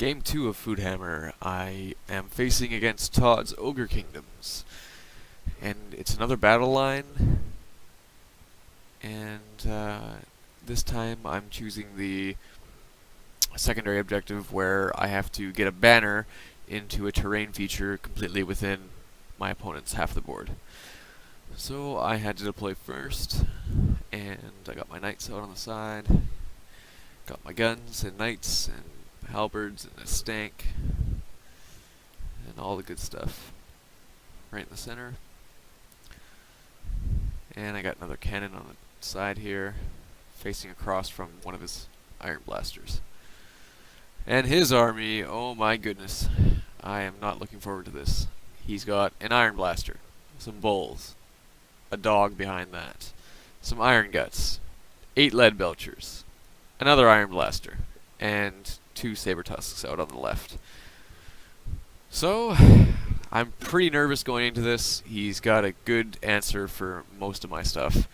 Game 2 of Foodhammer. I am facing against Todd's Ogre Kingdoms. And it's another battle line. And this time I'm choosing the secondary objective where I have to get a banner into a terrain feature completely within my opponent's half of the board. So I had to deploy first, and I got my knights out on the side, got my guns and knights and halberds and a stank and all the good stuff right in the center. And I got another cannon on the side here facing across from one of his iron blasters. And his army, oh my goodness, I am not looking forward to this. He's got an iron blaster, some bulls, a dog behind that, some iron guts, 8 lead belchers, another iron blaster, and 2 saber tusks out on the left. So, I'm pretty nervous going into this. He's got a good answer for most of my stuff.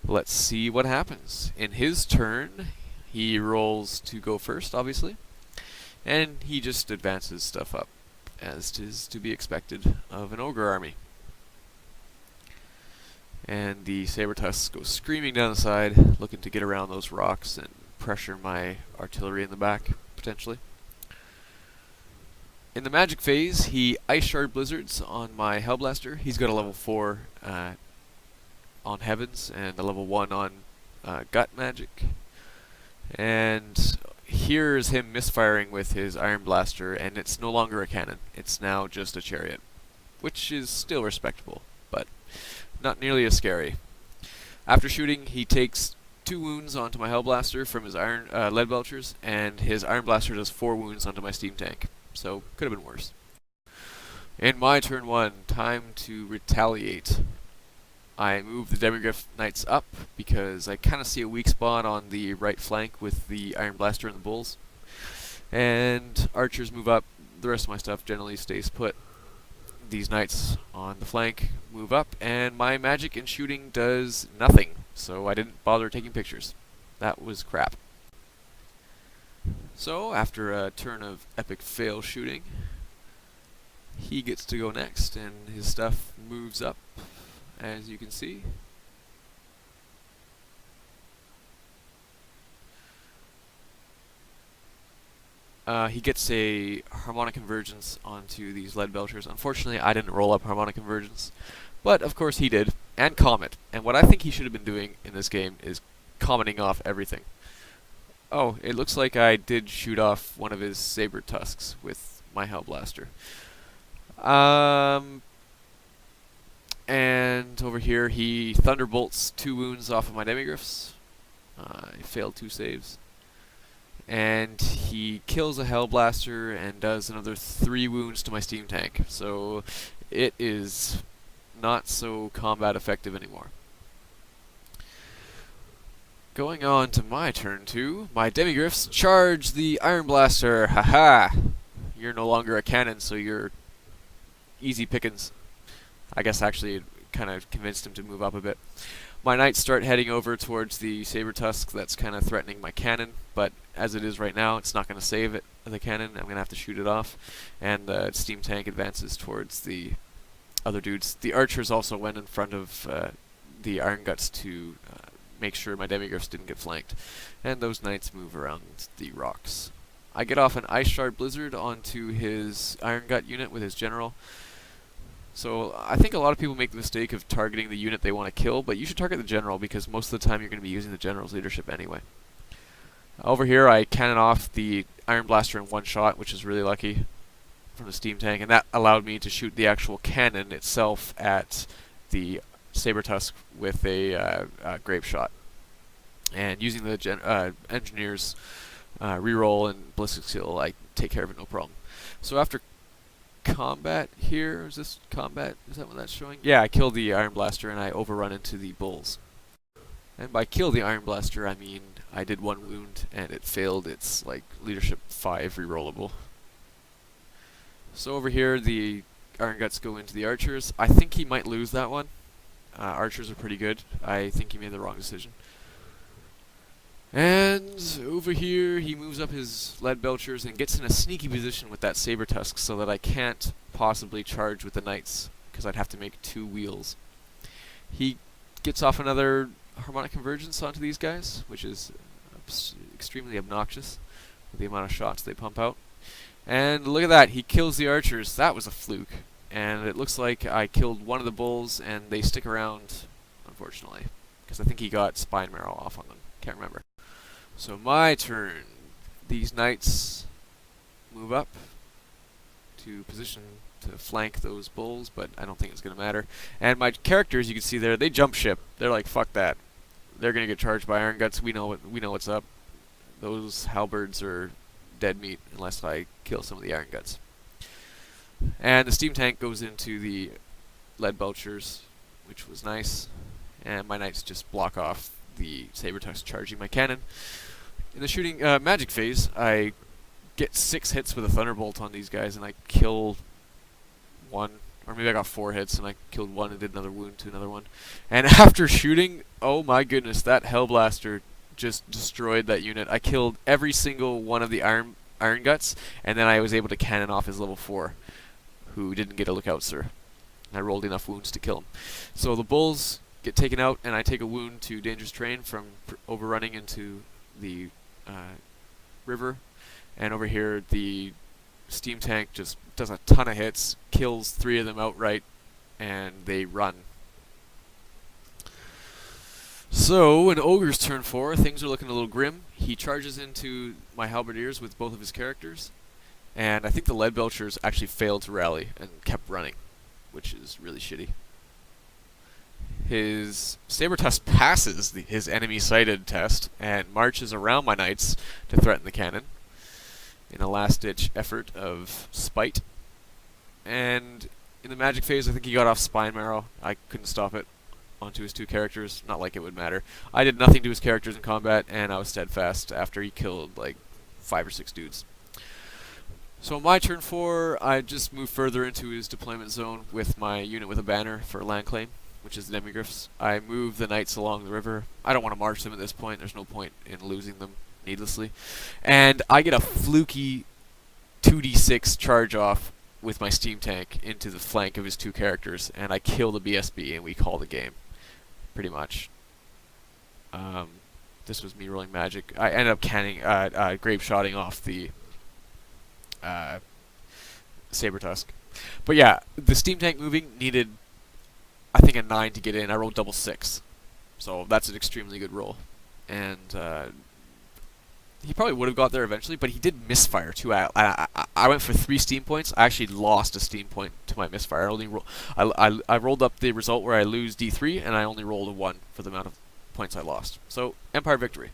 Let's see what happens. In his turn, he rolls to go first, obviously, and he just advances stuff up, as is to be expected of an ogre army. And the saber tusks go screaming down the side, looking to get around those rocks and pressure my artillery in the back, potentially. In the magic phase, he Ice Shard Blizzards on my Hellblaster. He's got a level 4 on Heavens and a level 1 on Gut Magic. And here's him misfiring with his Iron Blaster, and it's no longer a cannon. It's now just a chariot, which is still respectable, but not nearly as scary. After shooting, he takes 2 wounds onto my Hellblaster from his iron lead belchers, and his Iron Blaster does 4 wounds onto my steam tank. So, could have been worse. In my turn 1, time to retaliate. I move the Demigryph Knights up because I kind of see a weak spot on the right flank with the Iron Blaster and the Bulls. And archers move up. The rest of my stuff generally stays put. These knights on the flank move up, and my magic and shooting does nothing. So I didn't bother taking pictures. That was crap. So, after a turn of epic fail shooting, he gets to go next, and his stuff moves up, as you can see. He gets a Harmonic Convergence onto these lead belchers. Unfortunately, I didn't roll up Harmonic Convergence, but of course he did, and Comet. And what I think he should have been doing in this game is commenting off everything. Oh, it looks like I did shoot off one of his saber tusks with my Hellblaster. And over here he thunderbolts 2 wounds off of my Demigryphs. I failed 2 saves. And he kills a Hellblaster and does another 3 wounds to my steam tank. So it is not so combat effective anymore. Going on to my turn 2, my Demigryphs charge the Iron Blaster. Haha! You're no longer a cannon, so you're easy pickings. I guess actually it kind of convinced him to move up a bit. My knights start heading over towards the saber tusk that's kind of threatening my cannon, but as it is right now, it's not going to save it, the cannon. I'm going to have to shoot it off, and the steam tank advances towards the other dudes. The archers also went in front of the Iron Guts to make sure my Demigryphs didn't get flanked, and those knights move around the rocks. I get off an Ice Shard Blizzard onto his Iron Gut unit with his general. So I think a lot of people make the mistake of targeting the unit they want to kill, but you should target the general because most of the time you're going to be using the general's leadership anyway. Over here I cannon off the Iron Blaster in 1 shot, which is really lucky, from the steam tank, and that allowed me to shoot the actual cannon itself at the saber tusk with a grape shot. And using the engineer's reroll and ballistic skill, I take care of it no problem. So after combat here, is this combat? Is that what that's showing? Yeah, I killed the Iron Blaster and I overrun into the bulls. And by kill the Iron Blaster, I mean I did 1 wound and it failed its like leadership 5 rerollable. So over here, the Iron Guts go into the archers. I think he might lose that one. Archers are pretty good. I think he made the wrong decision. And over here, he moves up his lead belchers and gets in a sneaky position with that saber tusk so that I can't possibly charge with the knights, because I'd have to make 2 wheels. He gets off another harmonic convergence onto these guys, which is extremely obnoxious with the amount of shots they pump out. And look at that, he kills the archers. That was a fluke. And it looks like I killed one of the bulls, and they stick around, unfortunately, because I think he got spine marrow off on them. Can't remember. So my turn. These knights move up to position to flank those bulls, but I don't think it's going to matter. And my characters, you can see there, they jump ship. They're like, fuck that. They're going to get charged by iron guts. We know what's up. Those halberds are dead meat unless I kill some of the iron guts. And the steam tank goes into the lead belchers, which was nice. And my knights just block off the saber tusk charging my cannon. In the shooting magic phase, I get 6 hits with a thunderbolt on these guys, and I kill one, or maybe I got 4 hits, and I killed one and did another wound to another one. And after shooting, oh my goodness, that Hellblaster just destroyed that unit. I killed every single one of the iron guts, and then I was able to cannon off his level 4, who didn't get a lookout, sir. I rolled enough wounds to kill him. So the bulls get taken out, and I take a wound to dangerous terrain from overrunning into the river. And over here, the steam tank just does a ton of hits, kills 3 of them outright, and they run. So, in Ogre's turn 4, things are looking a little grim. He charges into my halberdiers with both of his characters, and I think the lead belchers actually failed to rally and kept running, which is really shitty. His saber tusk passes his enemy sighted test and marches around my knights to threaten the cannon in a last-ditch effort of spite. And in the magic phase, I think he got off spine marrow. I couldn't stop it onto his 2 characters. Not like it would matter. I did nothing to his characters in combat, and I was steadfast after he killed like 5 or 6 dudes. So my turn 4, I just moved further into his deployment zone with my unit with a banner for land claim, which is the demigryphs. I move the knights along the river. I don't want to march them at this point. There's no point in losing them needlessly. And I get a fluky 2d6 charge off with my steam tank into the flank of his 2 characters, and I kill the BSB, and we call the game. Pretty much. This was me rolling magic. I ended up canning, grape shotting off the saber tusk. But yeah, the steam tank moving needed, I think, a 9 to get in. I rolled double 6. So that's an extremely good roll. And he probably would have got there eventually, but he did misfire too. I went for 3 steam points. I actually lost a steam point to my misfire. I rolled up the result where I lose D3, and I only rolled a 1 for the amount of points I lost. So, Empire victory.